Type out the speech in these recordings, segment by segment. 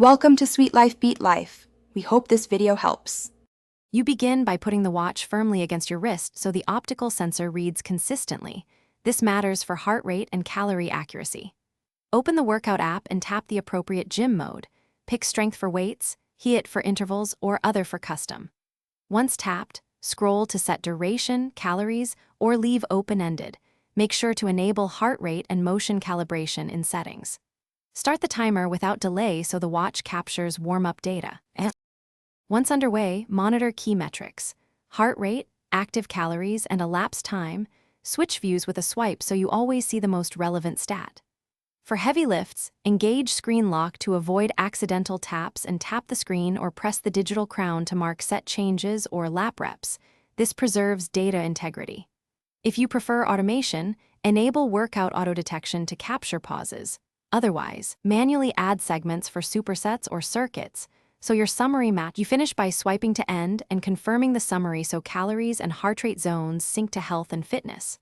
Welcome to Sweet Life Beat Life. We hope this video helps. You begin by putting the watch firmly against your wrist so the optical sensor reads consistently. This matters for heart rate and calorie accuracy. Open the workout app and tap the appropriate gym mode. Pick strength for weights, HIIT for intervals, or other for custom. Once tapped, scroll to set duration, calories, or leave open-ended. Make sure to enable heart rate and motion calibration in settings. Start the timer without delay so the watch captures warm-up data. Once underway, monitor key metrics: heart rate, active calories, and elapsed time. Switch views with a swipe so you always see the most relevant stat. For heavy lifts, engage screen lock to avoid accidental taps and tap the screen or press the digital crown to mark set changes or lap reps. This preserves data integrity. If you prefer automation, enable workout auto detection to capture pauses. Otherwise, manually add segments for supersets or circuits, so your summary match. You finish by swiping to end and confirming the summary so calories and heart rate zones sync to health and fitness.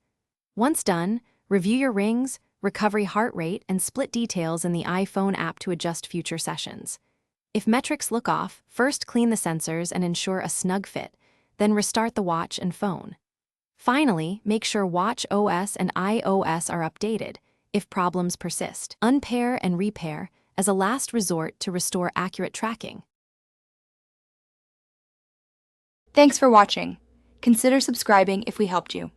Once done, review your rings, recovery heart rate, and split details in the iPhone app to adjust future sessions. If metrics look off, first clean the sensors and ensure a snug fit, then restart the watch and phone. Finally, make sure Watch OS and iOS are updated. If problems persist, unpair and repair as a last resort to restore accurate tracking. Thanks for watching. Consider subscribing if we helped you.